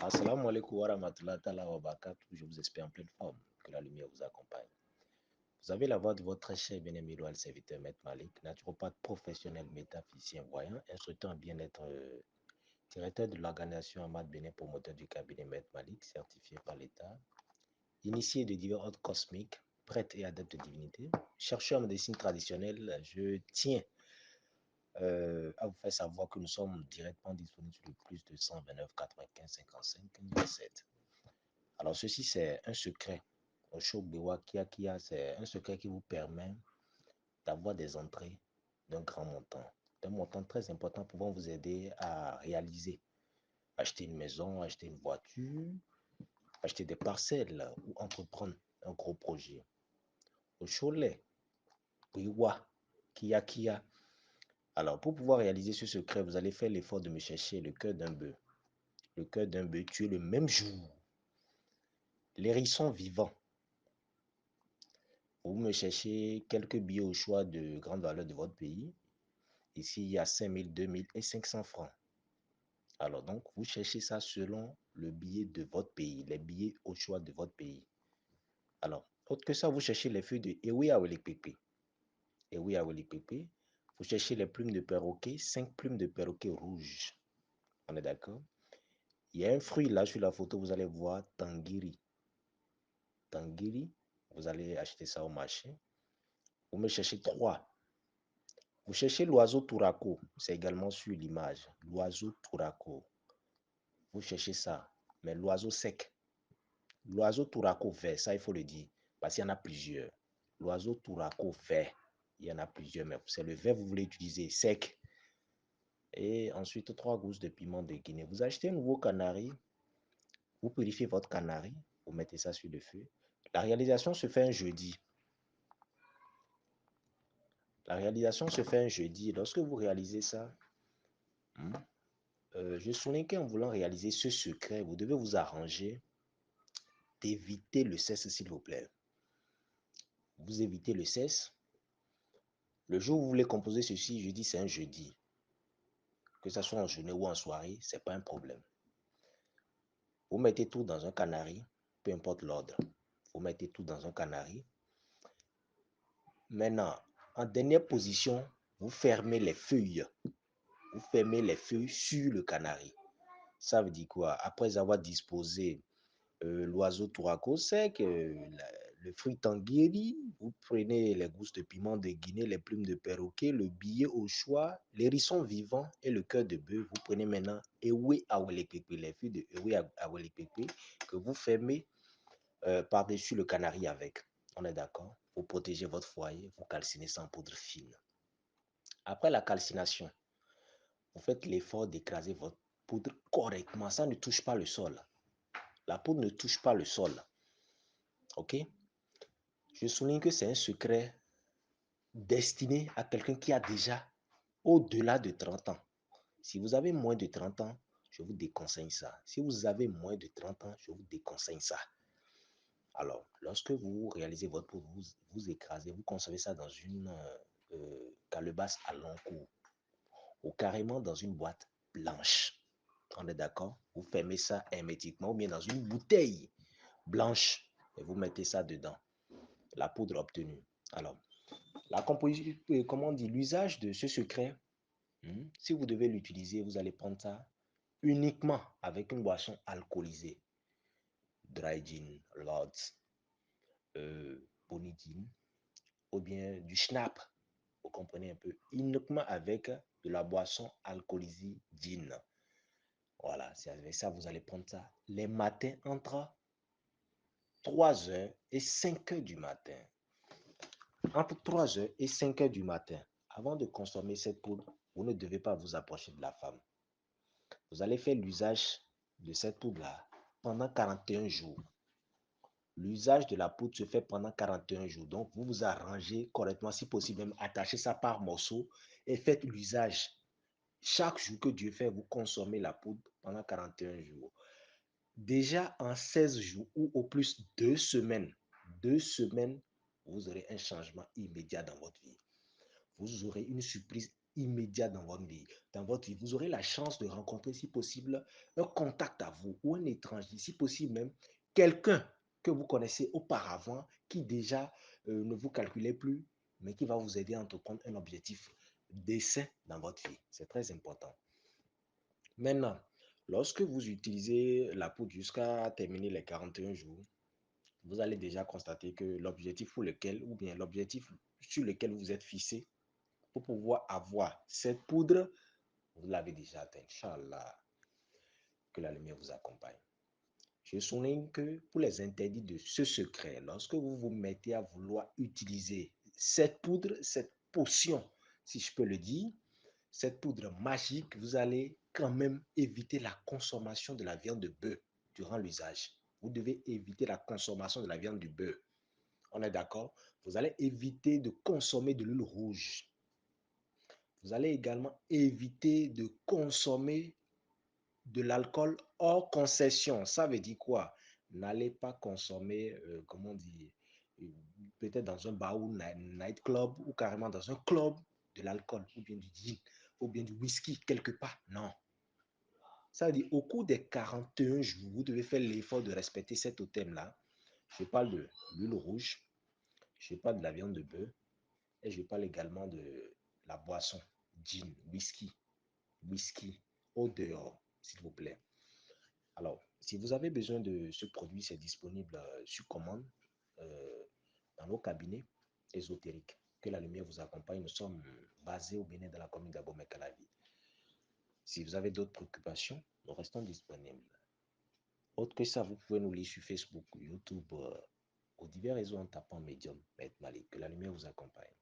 Assalamu alaikum wa rahmatullahi ta'ala wa barakatuh. Je vous espère en pleine forme. Que la lumière vous accompagne. Vous avez la voix de votre très cher bien-aimé loyal serviteur Maître Malik, naturopathe professionnel, métaphysicien voyant, instructeur en bien-être, directeur de l'organisation Ahmad Bénin, promoteur du cabinet Maître Malik, certifié par l'État, initié de divers ordres cosmiques, prêtre et adepte de divinité, chercheur en médecine traditionnelle. Je tiens à vous faire savoir que nous sommes directement disponibles sur le plus de 129 95 55 15 17. Alors, ceci, c'est un secret. Au show Bewa Kia, c'est un secret qui vous permet d'avoir des entrées d'un grand montant, d'un montant très important pouvant vous aider à réaliser, acheter une maison, acheter une voiture, acheter des parcelles ou entreprendre un gros projet. Au Cholet, Bewa Kia. Alors, pour pouvoir réaliser ce secret, vous allez faire l'effort de me chercher le cœur d'un bœuf. Le cœur d'un bœuf tué le même jour. L'hérisson vivant. Vous me cherchez quelques billets au choix de grande valeur de votre pays. Ici, il y a 5 000, 2 000 et 500 francs. Alors donc, vous cherchez ça selon le billet de votre pays, les billets au choix de votre pays. Alors, autre que ça, vous cherchez les feuilles de Ewe Awelipepe. Ewe Awelipepe. Vous cherchez les plumes de perroquet, 5 plumes de perroquet rouges. On est d'accord? Il y a un fruit là sur la photo, vous allez voir Tangiri. Tangiri, vous allez acheter ça au marché. Vous me cherchez 3. Vous cherchez l'oiseau Tourako, c'est également sur l'image. L'oiseau Tourako. Vous cherchez ça, mais l'oiseau sec. L'oiseau Tourako vert, ça il faut le dire, parce qu'il y en a plusieurs. L'oiseau Tourako vert, il y en a plusieurs, mais c'est le vert que vous voulez utiliser, sec. Et ensuite, 3 gousses de piment de Guinée. Vous achetez un nouveau canari, vous purifiez votre canari, vous mettez ça sur le feu. La réalisation se fait un jeudi. La réalisation se fait un jeudi. Lorsque vous réalisez ça, je souligne qu'en voulant réaliser ce secret, vous devez vous arranger d'éviter le cesse, s'il vous plaît. Vous évitez le cesse. Le jour où vous voulez composer ceci, je dis c'est un jeudi. Que ce soit en journée ou en soirée, ce n'est pas un problème. Vous mettez tout dans un canari, peu importe l'ordre. Vous mettez tout dans un canari. Maintenant, en dernière position, vous fermez les feuilles. Vous fermez les feuilles sur le canari. Ça veut dire quoi? Après avoir disposé l'oiseau tourako sec, le fruit tanguiri, vous prenez les gousses de piment de Guinée, les plumes de perroquet, le billet au choix, l'hérisson vivant et le cœur de bœuf. Vous prenez maintenant Ewe Awelepepe, les feuilles de Ewe Awelepepe que vous fermez par-dessus le canari avec. On est d'accord? Vous protégez votre foyer, vous calcinez ça en poudre fine. Après la calcination, vous faites l'effort d'écraser votre poudre correctement. Ça ne touche pas le sol. La poudre ne touche pas le sol. OK? Je souligne que c'est un secret destiné à quelqu'un qui a déjà au-delà de 30 ans. Si vous avez moins de 30 ans, je vous déconseille ça. Si vous avez moins de 30 ans, je vous déconseille ça. Alors, lorsque vous réalisez votre poudre, vous écrasez, vous conservez ça dans une calebasse à long cours ou carrément dans une boîte blanche. On est d'accord? Vous fermez ça hermétiquement ou bien dans une bouteille blanche et vous mettez ça dedans. La poudre obtenue. Alors, la composition, comment on dit, l'usage de ce secret, si vous devez l'utiliser, vous allez prendre ça uniquement avec une boisson alcoolisée. Dry gin, Lords, Bonny gin, ou bien du schnapp, vous comprenez un peu, uniquement avec de la boisson alcoolisée gin. Voilà, c'est avec ça, vous allez prendre ça les matins entre 3 heures et 5 heures du matin. Entre 3 heures et 5 heures du matin, avant de consommer cette poudre, vous ne devez pas vous approcher de la femme. Vous allez faire l'usage de cette poudre-là pendant 41 jours. L'usage de la poudre se fait pendant 41 jours. Donc, vous vous arrangez correctement, si possible, même attachez ça par morceaux et faites l'usage. Chaque jour que Dieu fait, vous consommez la poudre pendant 41 jours. Déjà en 16 jours ou au plus 2 semaines, vous aurez un changement immédiat dans votre vie. Vous aurez une surprise immédiat dans votre vie. Dans votre vie, vous aurez la chance de rencontrer, si possible, un contact à vous ou un étranger, si possible même, quelqu'un que vous connaissez auparavant qui déjà ne vous calculait plus, mais qui va vous aider à entreprendre un objectif d'essai dans votre vie. C'est très important. Maintenant, lorsque vous utilisez la poudre jusqu'à terminer les 41 jours, vous allez déjà constater que l'objectif pour lequel, ou bien l'objectif sur lequel vous êtes fixé pour pouvoir avoir cette poudre, vous l'avez déjà atteint. Inch'Allah, que la lumière vous accompagne. Je souligne que pour les interdits de ce secret, lorsque vous vous mettez à vouloir utiliser cette poudre, cette potion, si je peux le dire, cette poudre magique, vous allez quand même éviter la consommation de la viande de bœuf durant l'usage. Vous devez éviter la consommation de la viande du bœuf. On est d'accord? Vous allez éviter de consommer de l'huile rouge. Vous allez également éviter de consommer de l'alcool hors concession. Ça veut dire quoi? N'allez pas consommer, comment dire, euh, peut-être dans un bar ou night club ou carrément dans un club de l'alcool ou bien du gin ou bien du whisky quelque part. Non. Ça veut dire au cours des 41 jours, vous devez faire l'effort de respecter cet totem-là. Je parle de l'huile rouge, je parle de la viande de bœuf et je parle également de la boisson, gin, whisky, au dehors, s'il vous plaît. Alors, si vous avez besoin de ce produit, c'est disponible sur commande dans nos cabinets ésotériques. Que la lumière vous accompagne. Nous sommes basés au Bénin dans la commune d'Abomey-Calavi. Si vous avez d'autres préoccupations, nous restons disponibles. Autre que ça, vous pouvez nous lire sur Facebook, YouTube, aux divers réseaux en tapant Medium, Maître Malik. Que la lumière vous accompagne.